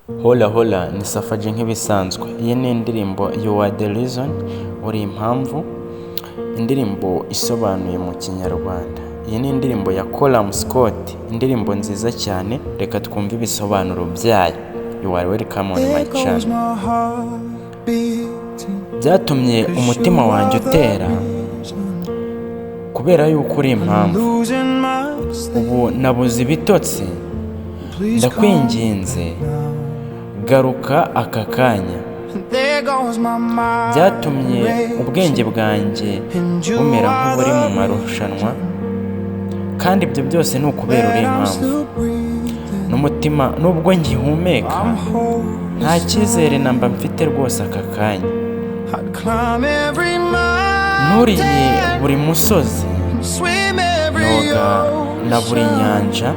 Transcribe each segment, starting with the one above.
Hola hola ni Safaji nk'ibisanzwe. Iyi ni indirimbo You Are The Reason, uri impamvu, indirimbo isobanuye mu kinyarwanda. Iyi ni indirimbo ya Coram Scott, indirimbo nziza cyane. Reka twumve ibisobanuro byayo. You are welcome on my channel. Byatumye umutima wanjye utera kubera yuko uri impamvu. Ubu nabuze ibitotsi, ndakwinginze garuka aka kanya. Byatumye ubwenge bwanjye bumera nk'uburi mu marushanwa, kandi ibyo byose ni ukubera uri impamvu. N'umutima nubwo ngihumeka, nta cyizere namba mfite rwose aka kanya. Nuriye buri musozi, noga na buri nyanja,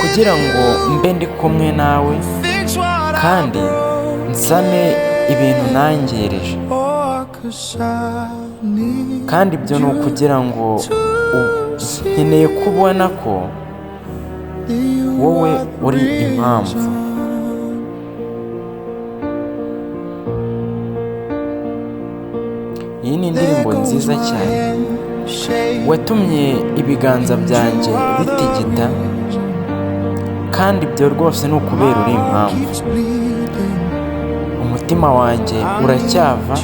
kugira ngo mbe ndi kumwe nawe kandi nsane ibintu nangirije. Kandi ibyo ni ukugira ngo nkeneye kubona ko wowe uri impamvu. Iyi ni indirimbo nziza cyane. Watumye ibiganza byanjye bitigita, kandi ibyo rwose ni ukubera uri impamvu. Umutima wanjye uracyava,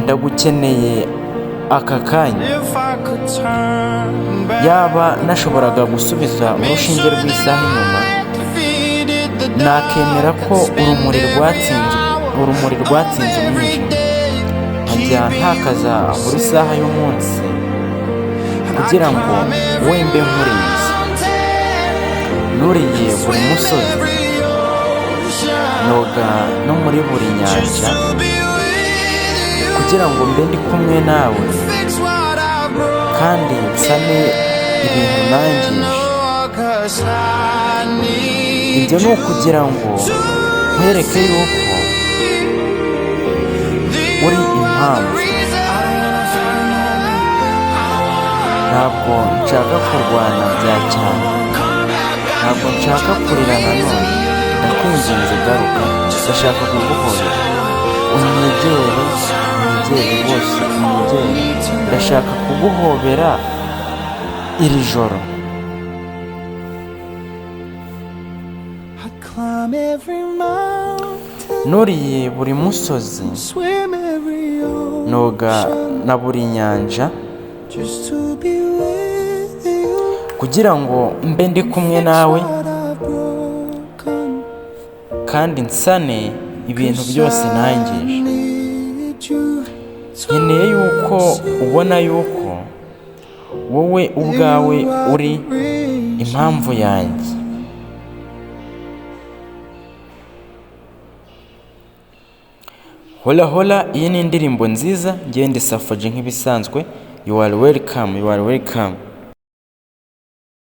ndagukeneye aka kanya. Yaba nashoboraga gusubiza urushinge rw'isaha inyuma, nakemera ko urumuri rwatsinze umwijima, nkajya ntakaza buri saha y'umunsi kugira ngo wembe nkurize. Nuriye buri musozi, noga no muri buri nyanja, kugira ngo mbe ndi kumwe nawe kandi nsane ibintu nangije. Ibyo ni ukugira ngo nkwereke yuko uri impamvu. Ntabwo nshaka kurwana bya cyane, ntabwo nshaka kurira nanone. Ndakwinginze garuka, ndashaka kuguhobera. Unyegere rwose, unyegere. Ndashaka kuguhobera iri joro. Nuriye buri musozi, noga na buri nyanja, kugira ngo mbe ndi kumwe nawe kandi nsane ibintu byose nangije. Nkeneye yuko ubona yuko wowe ubwawe uri impamvu yanjye. Hola hola, iyi ni indirimbo nziza. Ngende Safaji nk'ibisanzwe. You are welcome, you are welcome.